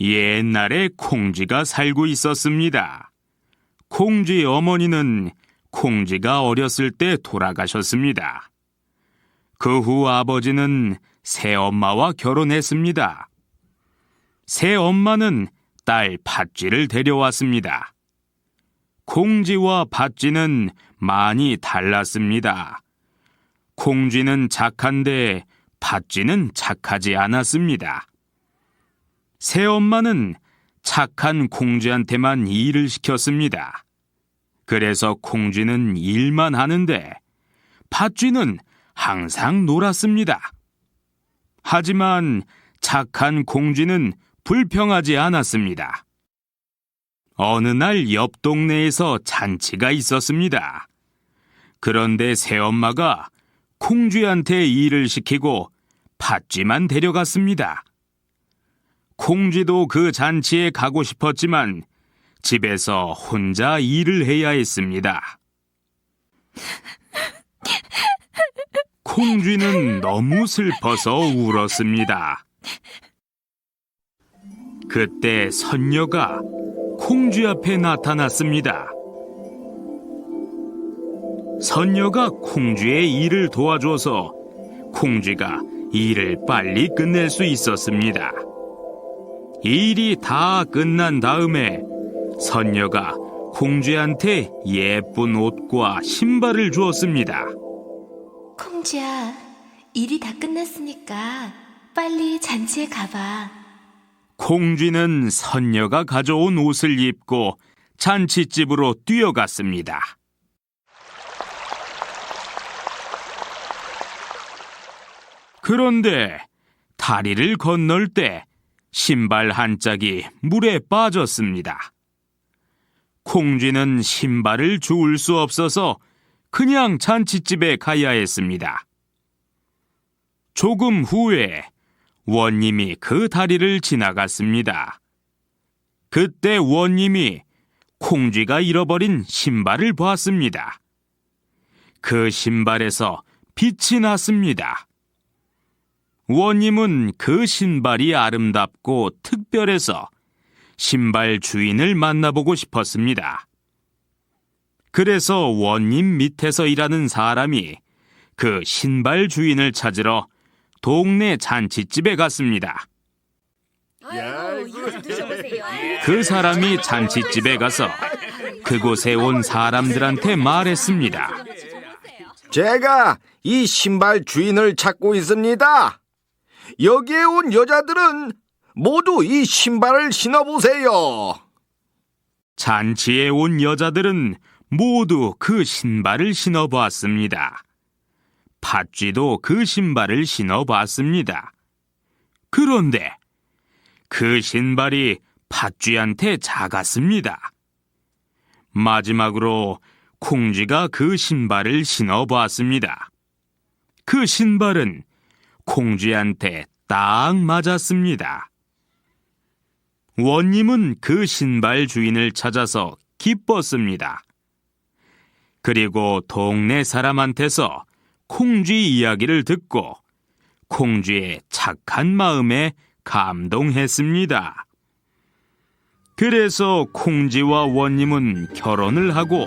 옛날에 콩쥐가 살고 있었습니다. 콩쥐 어머니는 콩쥐가 어렸을 때 돌아가셨습니다. 그 후 아버지는 새엄마와 결혼했습니다. 새엄마는 딸 팥쥐를 데려왔습니다. 콩쥐와 팥쥐는 많이 달랐습니다. 콩쥐는 착한데 팥쥐는 착하지 않았습니다. 새엄마는 착한 콩쥐한테만 일을 시켰습니다. 그래서 콩쥐는 일만 하는데 팥쥐는 항상 놀았습니다. 하지만 착한 콩쥐는 불평하지 않았습니다. 어느 날 옆 동네에서 잔치가 있었습니다. 그런데 새엄마가 콩쥐한테 일을 시키고 팥쥐만 데려갔습니다. 콩쥐도 그 잔치에 가고 싶었지만 집에서 혼자 일을 해야 했습니다. 콩쥐는 너무 슬퍼서 울었습니다. 그때 선녀가 콩쥐 앞에 나타났습니다. 선녀가 콩쥐의 일을 도와줘서 콩쥐가 일을 빨리 끝낼 수 있었습니다. 일이 다 끝난 다음에 선녀가 콩쥐한테 예쁜 옷과 신발을 주었습니다. 콩쥐야, 일이 다 끝났으니까 빨리 잔치에 가봐. 콩쥐는 선녀가 가져온 옷을 입고 잔치집으로 뛰어갔습니다. 그런데 다리를 건널 때 신발 한 짝이 물에 빠졌습니다. 콩쥐는 신발을 주울 수 없어서 그냥 잔치집에 가야 했습니다. 조금 후에 원님이 그 다리를 지나갔습니다. 그때 원님이 콩쥐가 잃어버린 신발을 보았습니다. 그 신발에서 빛이 났습니다. 원님은 그 신발이 아름답고 특별해서 신발 주인을 만나보고 싶었습니다. 그래서 원님 밑에서 일하는 사람이 그 신발 주인을 찾으러 동네 잔치집에 갔습니다. 그 사람이 잔치집에 가서 그곳에 온 사람들한테 말했습니다. 제가 이 신발 주인을 찾고 있습니다. 여기에 온 여자들은 모두 이 신발을 신어보세요. 잔치에 온 여자들은 모두 그 신발을 신어보았습니다. 팥쥐도 그 신발을 신어봤습니다. 그런데 그 신발이 팥쥐한테 작았습니다. 마지막으로 콩쥐가 그 신발을 신어보았습니다. 그 신발은 콩쥐한테 딱 맞았습니다. 원님은 그 신발 주인을 찾아서 기뻤습니다. 그리고 동네 사람한테서 콩쥐 이야기를 듣고 콩쥐의 착한 마음에 감동했습니다. 그래서 콩쥐와 원님은 결혼을 하고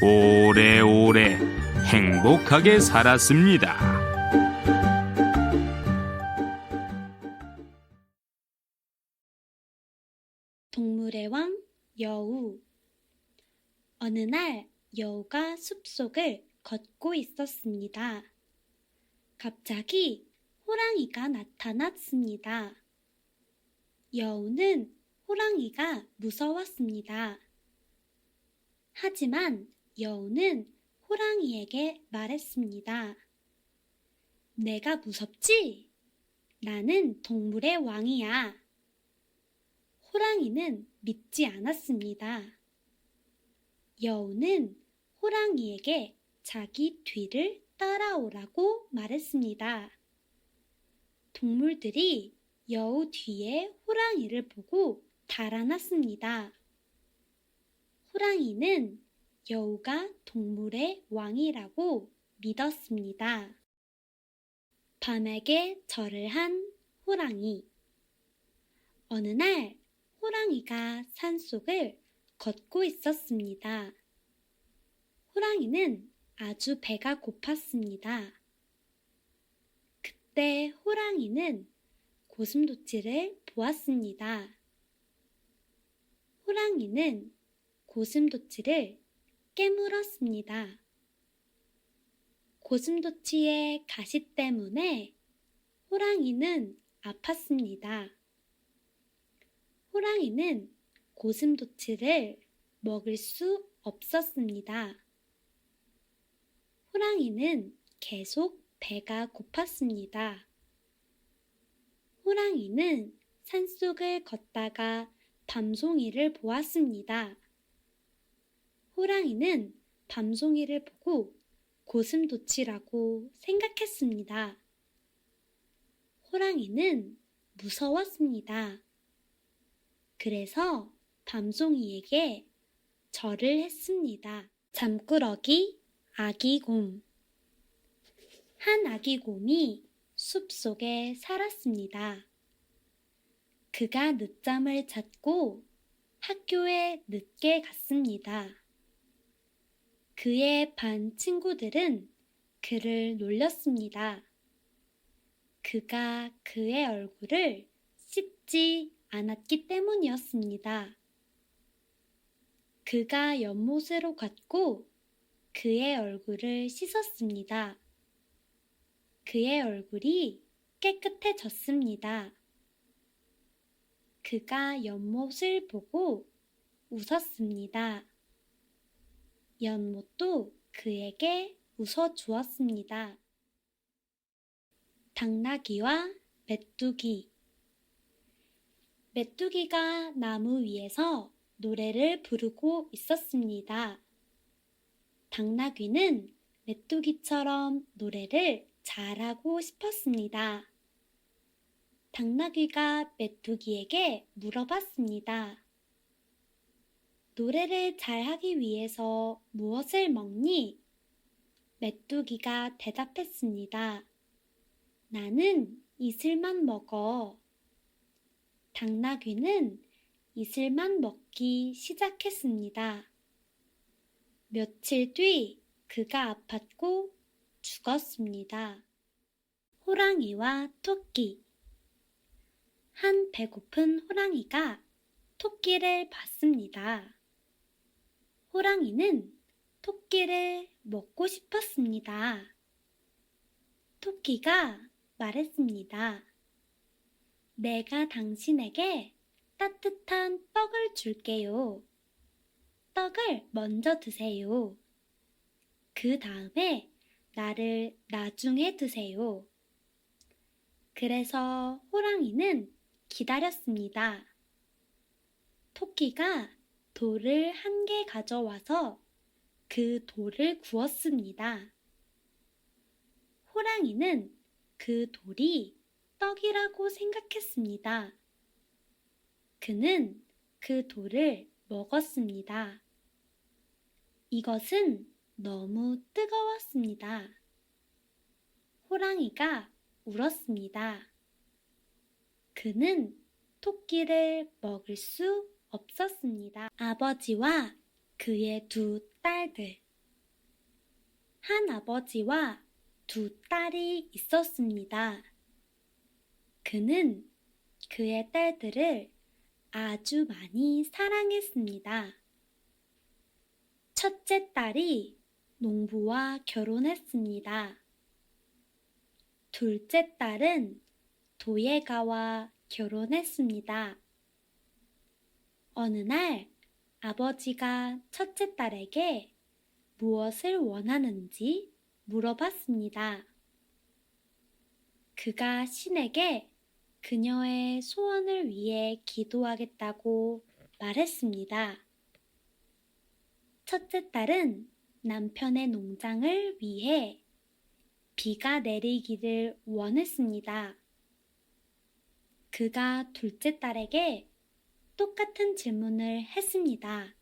오래오래 행복하게 살았습니다. 동물의 왕 여우. 어느 날 여우가 숲속을 걷고 있었습니다. 갑자기 호랑이가 나타났습니다. 여우는 호랑이가 무서웠습니다. 하지만 여우는 호랑이에게 말했습니다. 내가 무섭지? 나는 동물의 왕이야. 호랑이는 믿지 않았습니다. 여우는 호랑이에게 자기 뒤를 따라오라고 말했습니다. 동물들이 여우 뒤에 호랑이를 보고 달아났습니다. 호랑이는 여우가 동물의 왕이라고 믿었습니다. 밤에게 절을 한 호랑이. 어느 날 호랑이가 산속을 걷고 있었습니다. 호랑이는 아주 배가 고팠습니다. 그때 호랑이는 고슴도치를 보았습니다. 호랑이는 고슴도치를 깨물었습니다. 고슴도치의 가시 때문에 호랑이는 아팠습니다. 호랑이는 고슴도치를 먹을 수 없었습니다. 호랑이는 계속 배가 고팠습니다. 호랑이는 산속을 걷다가 밤송이를 보았습니다. 호랑이는 밤송이를 보고 고슴도치라고 생각했습니다. 호랑이는 무서웠습니다. 그래서 밤송이에게 절을 했습니다. 잠꾸러기 아기곰. 한 아기곰이 숲속에 살았습니다. 그가 늦잠을 잤고 학교에 늦게 갔습니다. 그의 반 친구들은 그를 놀렸습니다. 그가 그의 얼굴을 씻지 않았기 때문이었습니다. 그가 연못으로 갔고 그의 얼굴을 씻었습니다. 그의 얼굴이 깨끗해졌습니다. 그가 연못을 보고 웃었습니다. 연못도 그에게 웃어주었습니다. 당나귀와 메뚜기. 메뚜기가 나무 위에서 노래를 부르고 있었습니다. 당나귀는 메뚜기처럼 노래를 잘하고 싶었습니다. 당나귀가 메뚜기에게 물어봤습니다. 노래를 잘하기 위해서 무엇을 먹니? 메뚜기가 대답했습니다. 나는 이슬만 먹어. 당나귀는 이슬만 먹기 시작했습니다. 며칠 뒤 그가 아팠고 죽었습니다. 호랑이와 토끼. 한 배고픈 호랑이가 토끼를 봤습니다. 호랑이는 토끼를 먹고 싶었습니다. 토끼가 말했습니다. 내가 당신에게 따뜻한 떡을 줄게요. 떡을 먼저 드세요. 그 다음에 나를 나중에 드세요. 그래서 호랑이는 기다렸습니다. 토끼가 돌을 한 개 가져와서 그 돌을 구웠습니다. 호랑이는 그 돌이 떡이라고 생각했습니다. 그는 그 돌을 먹었습니다. 이것은 너무 뜨거웠습니다. 호랑이가 울었습니다. 그는 토끼를 먹을 수 없었습니다. 아버지와 그의 두 딸들. 한 아버지와 두 딸이 있었습니다. 그는 그의 딸들을 아주 많이 사랑했습니다. 첫째 딸이 농부와 결혼했습니다. 둘째 딸은 도예가와 결혼했습니다. 어느 날 아버지가 첫째 딸에게 무엇을 원하는지 물어봤습니다. 그가 신에게 그녀의 소원을 위해 기도하겠다고 말했습니다. 첫째 딸은 남편의 농장을 위해 비가 내리기를 원했습니다. 그가 둘째 딸에게 똑같은 질문을 했습니다.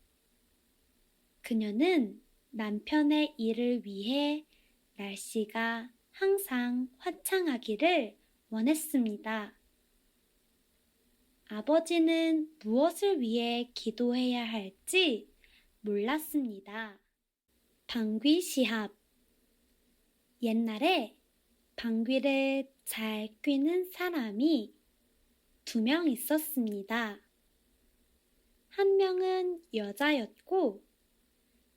그녀는 남편의 일을 위해 날씨가 항상 화창하기를 원했습니다. 아버지는 무엇을 위해 기도해야 할지 몰랐습니다. 방귀 시합. 옛날에 방귀를 잘 뀌는 사람이 2명 있었습니다. 한 명은 여자였고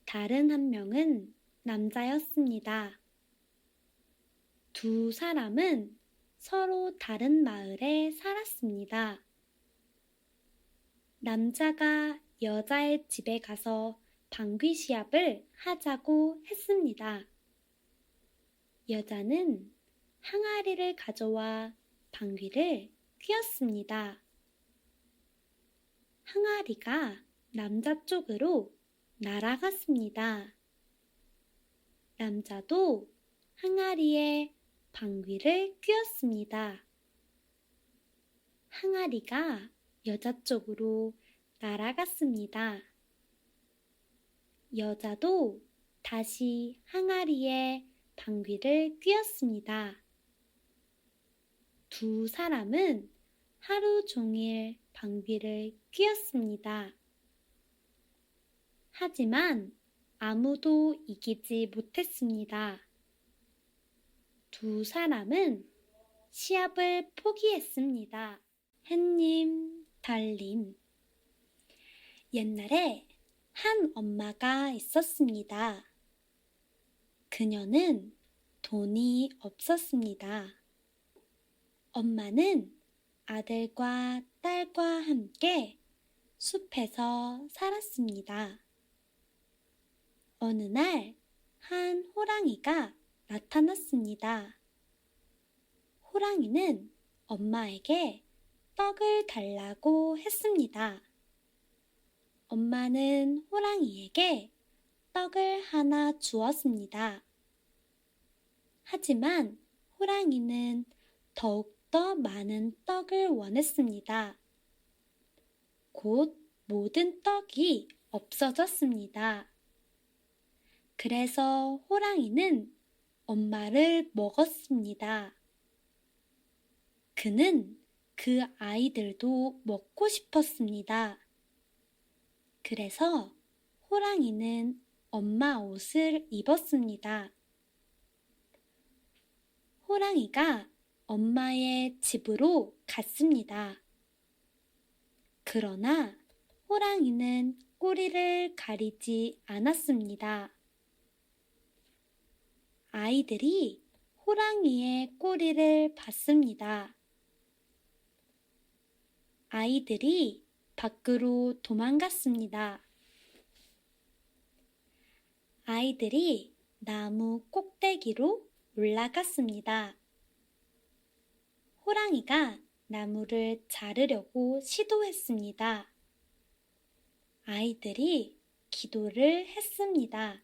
다른 한 명은 남자였습니다. 두 사람은 서로 다른 마을에 살았습니다. 남자가 여자의 집에 가서 방귀 시합을 하자고 했습니다. 여자는 항아리를 가져와 방귀를 뀌었습니다. 항아리가 남자 쪽으로 날아갔습니다. 남자도 항아리에 방귀를 뀌었습니다. 항아리가 여자 쪽으로 날아갔습니다. 여자도 다시 항아리에 방귀를 뀌었습니다. 두 사람은 하루 종일 방귀를 뀌었습니다. 하지만 아무도 이기지 못했습니다. 두 사람은 시합을 포기했습니다. 햇님, 달님. 옛날에 한 엄마가 있었습니다. 그녀는 돈이 없었습니다. 엄마는 아들과 딸과 함께 숲에서 살았습니다. 어느 날 한 호랑이가 나타났습니다. 호랑이는 엄마에게 떡을 달라고 했습니다. 엄마는 호랑이에게 떡을 하나 주었습니다. 하지만 호랑이는 더욱더 많은 떡을 원했습니다. 곧 모든 떡이 없어졌습니다. 그래서 호랑이는 엄마를 먹었습니다. 그는 그 아이들도 먹고 싶었습니다. 그래서 호랑이는 엄마 옷을 입었습니다. 호랑이가 엄마의 집으로 갔습니다. 그러나 호랑이는 꼬리를 가리지 않았습니다. 아이들이 호랑이의 꼬리를 봤습니다. 아이들이 밖으로 도망갔습니다. 아이들이 나무 꼭대기로 올라갔습니다. 호랑이가 나무를 자르려고 시도했습니다. 아이들이 기도를 했습니다.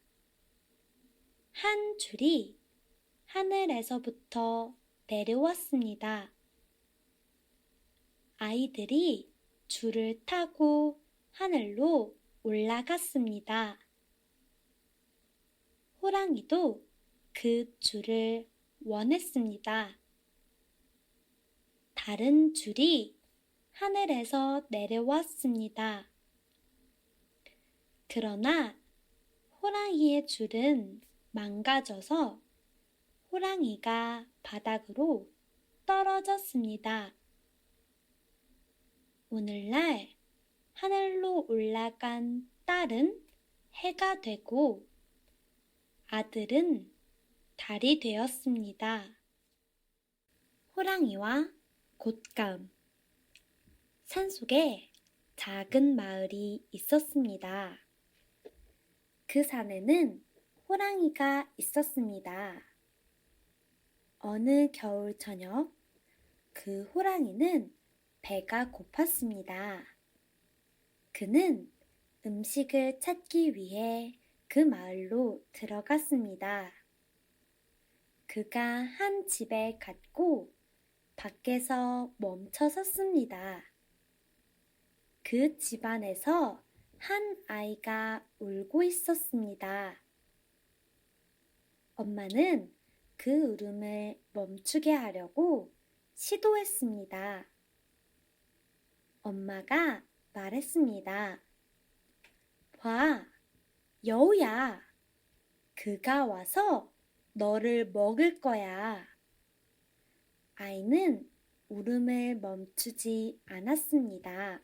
한 줄이 하늘에서부터 내려왔습니다. 아이들이 줄을 타고 하늘로 올라갔습니다. 호랑이도 그 줄을 원했습니다. 다른 줄이 하늘에서 내려왔습니다. 그러나 호랑이의 줄은 망가져서 호랑이가 바닥으로 떨어졌습니다. 오늘날 하늘로 올라간 딸은 해가 되고 아들은 달이 되었습니다. 호랑이와 곶감. 산속에 작은 마을이 있었습니다. 그 산에는 호랑이가 있었습니다. 어느 겨울 저녁, 그 호랑이는 배가 고팠습니다. 그는 음식을 찾기 위해 그 마을로 들어갔습니다. 그가 한 집에 갔고 밖에서 멈춰 섰습니다. 그 집안에서 한 아이가 울고 있었습니다. 엄마는 그 울음을 멈추게 하려고 시도했습니다. 엄마가 말했습니다. 봐, 여우야. 그가 와서 너를 먹을 거야. 아이는 울음을 멈추지 않았습니다.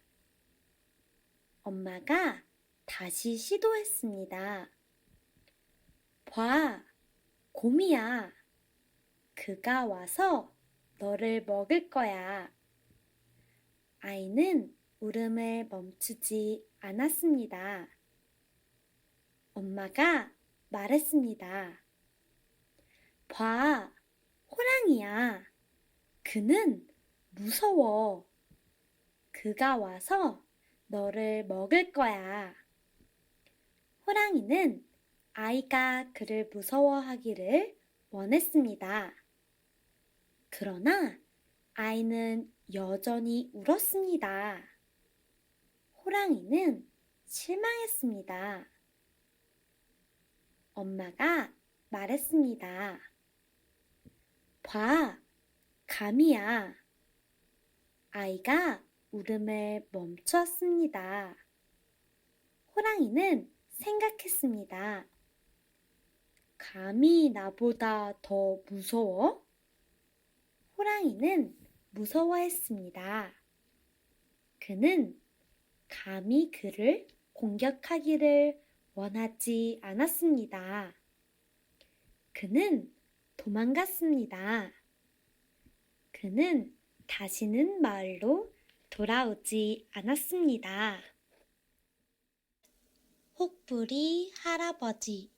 엄마가 다시 시도했습니다. 봐, 곰이야. 그가 와서 너를 먹을 거야. 아이는 울음을 멈추지 않았습니다. 엄마가 말했습니다. 봐, 호랑이야. 그는 무서워. 그가 와서 너를 먹을 거야. 호랑이는 아이가 그를 무서워하기를 원했습니다. 그러나 아이는 여전히 울었습니다. 호랑이는 실망했습니다. 엄마가 말했습니다. 봐, 감이야. 아이가 울음을 멈추었습니다. 호랑이는 생각했습니다. 감이 나보다 더 무서워? 호랑이는 무서워했습니다. 그는 감히 그를 공격하기를 원하지 않았습니다. 그는 도망갔습니다. 그는 다시는 마을로 돌아오지 않았습니다. 혹부리 할아버지.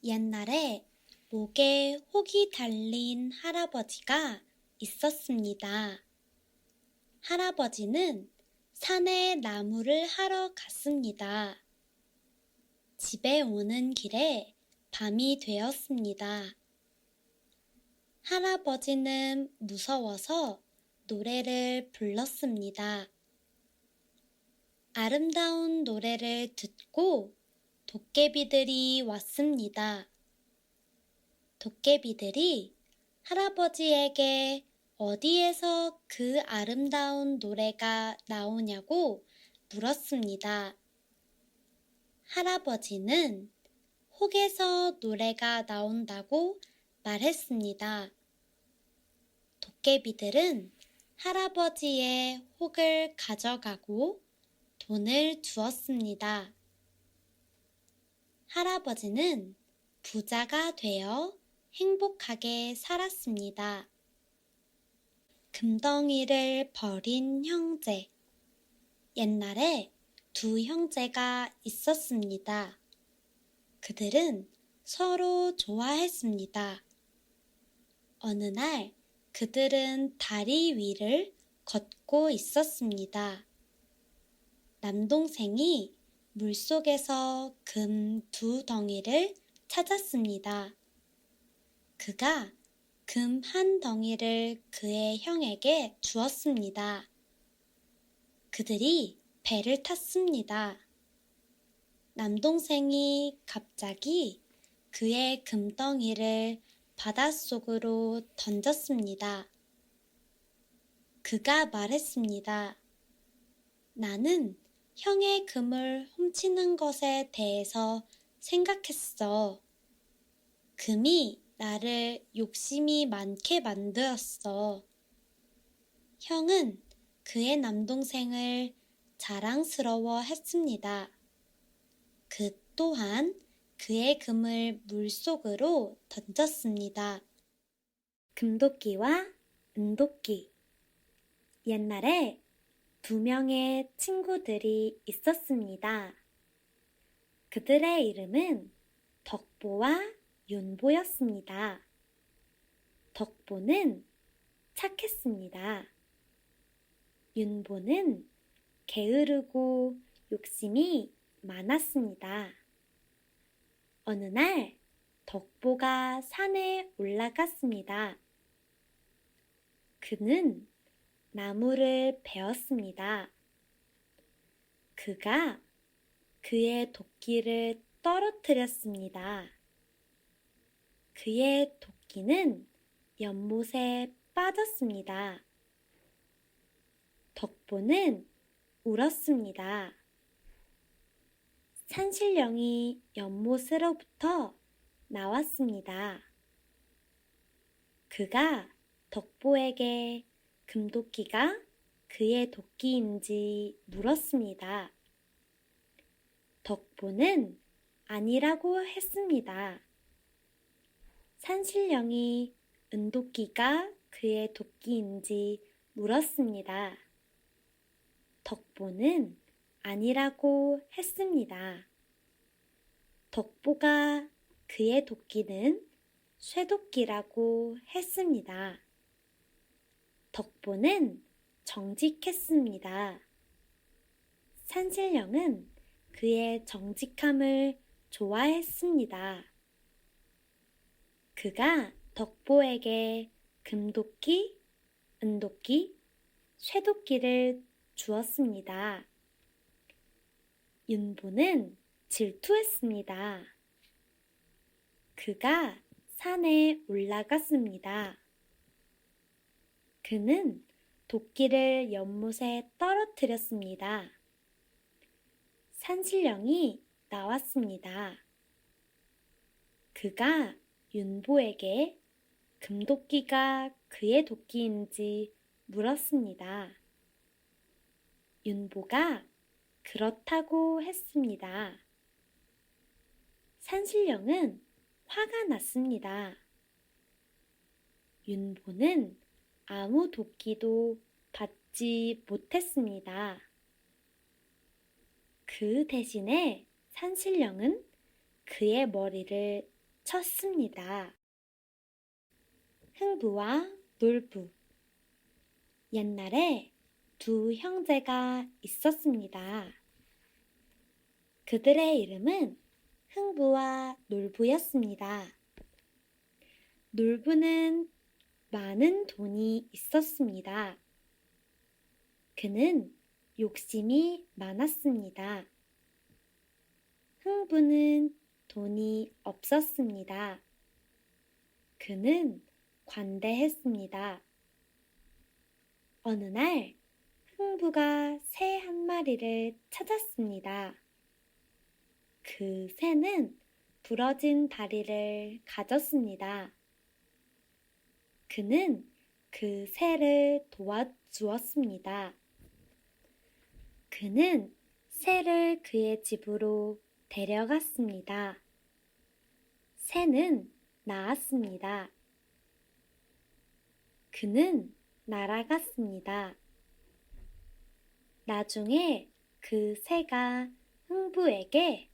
옛날에 목에 혹이 달린 할아버지가 있었습니다. 할아버지는 산에 나무를 하러 갔습니다. 집에 오는 길에 밤이 되었습니다. 할아버지는 무서워서 노래를 불렀습니다. 아름다운 노래를 듣고 도깨비들이 왔습니다. 도깨비들이 할아버지에게 어디에서 그 아름다운 노래가 나오냐고 물었습니다. 할아버지는 혹에서 노래가 나온다고 말했습니다. 도깨비들은 할아버지의 혹을 가져가고 돈을 주었습니다. 할아버지는 부자가 되어 행복하게 살았습니다. 금덩이를 버린 형제. 옛날에 두 형제가 있었습니다. 그들은 서로 좋아했습니다. 어느 날 그들은 다리 위를 걷고 있었습니다. 남동생이 물속에서 금 두 덩이를 찾았습니다. 그가 금 한 덩이를 그의 형에게 주었습니다. 그들이 배를 탔습니다. 남동생이 갑자기 그의 금덩이를 바닷속으로 던졌습니다. 그가 말했습니다. 나는 형의 금을 훔치는 것에 대해서 생각했어. 금이 나를 욕심이 많게 만들었어. 형은 그의 남동생을 자랑스러워 했습니다. 그 또한 그의 금을 물속으로 던졌습니다. 금도끼와 은도끼. 옛날에 두 명의 친구들이 있었습니다. 그들의 이름은 덕보와 윤보였습니다. 덕보는 착했습니다. 윤보는 게으르고 욕심이 많았습니다. 어느 날 덕보가 산에 올라갔습니다. 그는 나무를 베었습니다. 그가 그의 도끼를 떨어뜨렸습니다. 그의 도끼는 연못에 빠졌습니다. 덕보는 울었습니다. 산신령이 연못으로부터 나왔습니다. 그가 덕보에게 금도끼가 그의 도끼인지 물었습니다. 덕보는 아니라고 했습니다. 산신령이 은도끼가 그의 도끼인지 물었습니다. 덕보는 아니라고 했습니다. 덕보가 그의 도끼는 쇠도끼라고 했습니다. 덕보는 정직했습니다. 산신령은 그의 정직함을 좋아했습니다. 그가 덕보에게 금도끼, 은도끼, 쇠도끼를 주었습니다. 윤보는 질투했습니다. 그가 산에 올라갔습니다. 그는 도끼를 연못에 떨어뜨렸습니다. 산신령이 나왔습니다. 그가 윤보에게 금도끼가 그의 도끼인지 물었습니다. 윤보가 그렇다고 했습니다. 산신령은 화가 났습니다. 윤보는 아무 도끼도 받지 못했습니다. 그 대신에 산신령은 그의 머리를 쳤습니다. 흥부와 놀부. 옛날에 두 형제가 있었습니다. 그들의 이름은 흥부와 놀부였습니다. 놀부는 많은 돈이 있었습니다. 그는 욕심이 많았습니다. 흥부는 돈이 없었습니다. 그는 관대했습니다. 어느 날 흥부가 새 한 마리를 찾았습니다. 그 새는 부러진 다리를 가졌습니다. 그는 그 새를 도와주었습니다. 그는 새를 그의 집으로 데려갔습니다. 새는 나았습니다. 그는 날아갔습니다. 나중에 그 새가 흥부에게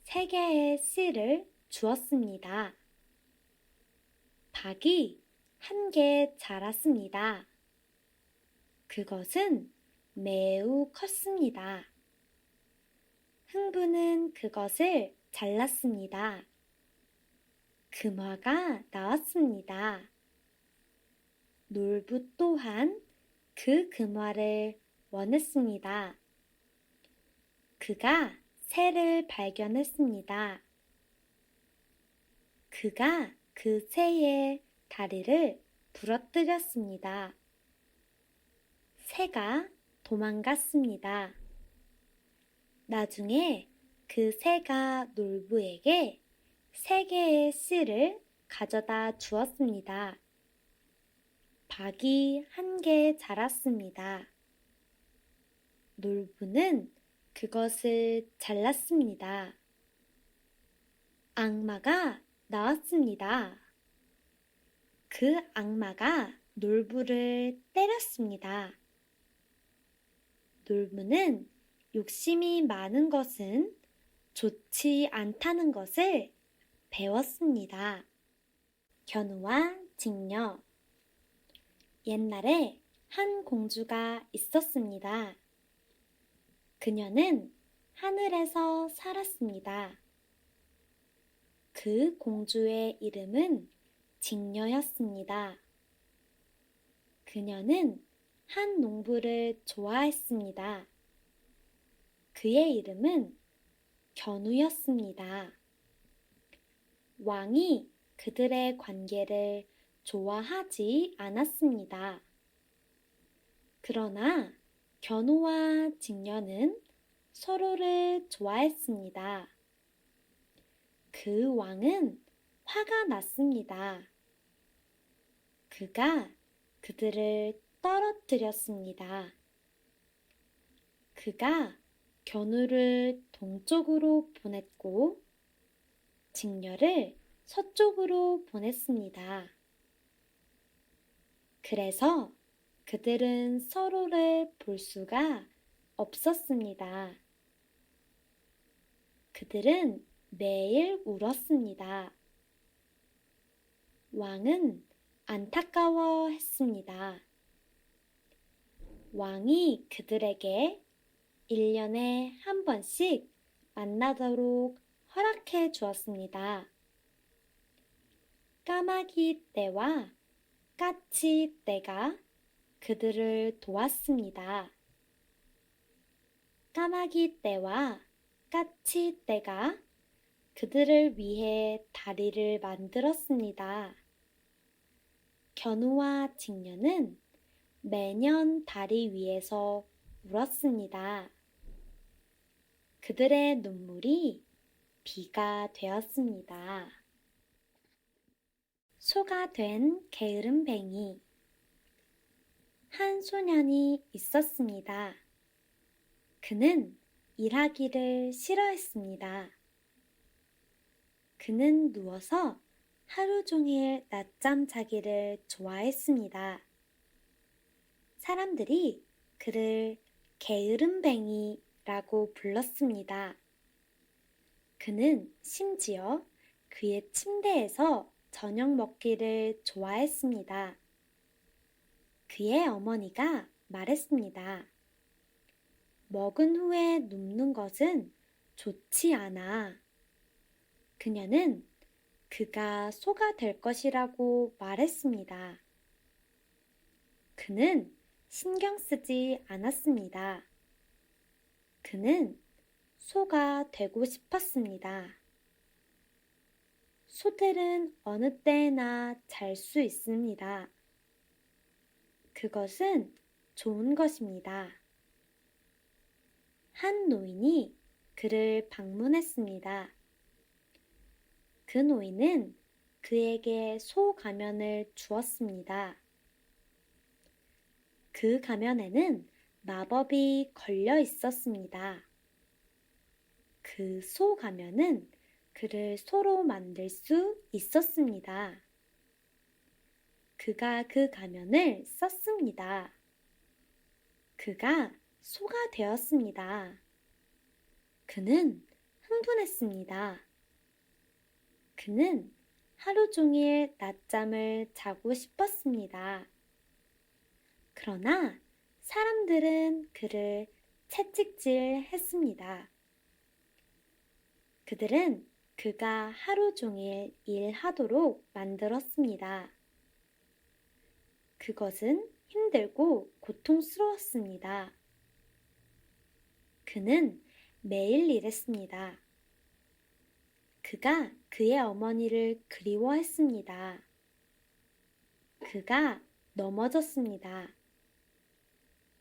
3개의 씨를 주었습니다. 닭이 1개 자랐습니다. 그것은 매우 컸습니다. 흥부는 그것을 잘랐습니다. 금화가 나왔습니다. 놀부 또한 그 금화를 원했습니다. 그가 새를 발견했습니다. 그가 그 새의 다리를 부러뜨렸습니다. 새가 도망갔습니다. 나중에 그 새가 놀부에게 3개의 씨를 가져다 주었습니다. 닭이 1개 자랐습니다. 놀부는 그것을 잘랐습니다. 악마가 나왔습니다. 그 악마가 놀부를 때렸습니다. 놀부는 욕심이 많은 것은 좋지 않다는 것을 배웠습니다. 견우와 직녀. 옛날에 한 공주가 있었습니다. 그녀는 하늘에서 살았습니다. 그 공주의 이름은 직녀였습니다. 그녀는 한 농부를 좋아했습니다. 그의 이름은 견우였습니다. 왕이 그들의 관계를 좋아하지 않았습니다. 그러나 견우와 직녀는 서로를 좋아했습니다. 그 왕은 화가 났습니다. 그가 그들을 떨어뜨렸습니다. 그가 견우를 동쪽으로 보냈고 직녀를 서쪽으로 보냈습니다. 그래서 그들은 서로를 볼 수가 없었습니다. 그들은 매일 울었습니다. 왕은 안타까워했습니다. 왕이 그들에게 1년에 한 번씩 만나도록 허락해 주었습니다. 까마귀 떼와 까치 떼가 그들을 도왔습니다. 까마귀 떼와 까치 떼가 그들을 위해 다리를 만들었습니다. 견우와 직녀는 매년 다리 위에서 울었습니다. 그들의 눈물이 비가 되었습니다. 소가 된 게으름뱅이. 한 소년이 있었습니다. 그는 일하기를 싫어했습니다. 그는 누워서 하루 종일 낮잠 자기를 좋아했습니다. 사람들이 그를 게으름뱅이라고 불렀습니다. 그는 심지어 그의 침대에서 저녁 먹기를 좋아했습니다. 그의 어머니가 말했습니다. 먹은 후에 눕는 것은 좋지 않아. 그녀는 그가 소가 될 것이라고 말했습니다. 그는 신경 쓰지 않았습니다. 그는 소가 되고 싶었습니다. 소들은 어느 때나 잘 수 있습니다. 그것은 좋은 것입니다. 한 노인이 그를 방문했습니다. 그 노인은 그에게 소 가면을 주었습니다. 그 가면에는 마법이 걸려 있었습니다. 그 소 가면은 그를 소로 만들 수 있었습니다. 그가 그 가면을 썼습니다. 그가 소가 되었습니다. 그는 흥분했습니다. 그는 하루 종일 낮잠을 자고 싶었습니다. 그러나 사람들은 그를 채찍질 했습니다. 그들은 그가 하루 종일 일하도록 만들었습니다. 그것은 힘들고 고통스러웠습니다. 그는 매일 일했습니다. 그가 그의 어머니를 그리워했습니다. 그가 넘어졌습니다.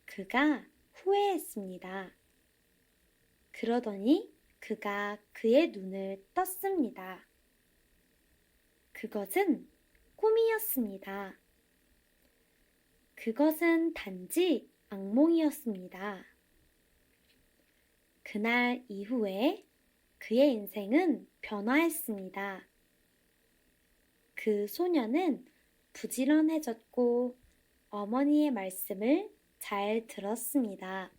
그가 후회했습니다. 그러더니 그가 그의 눈을 떴습니다. 그것은 꿈이었습니다. 그것은 단지 악몽이었습니다. 그날 이후에 그의 인생은 변화했습니다. 그 소녀는 부지런해졌고 어머니의 말씀을 잘 들었습니다.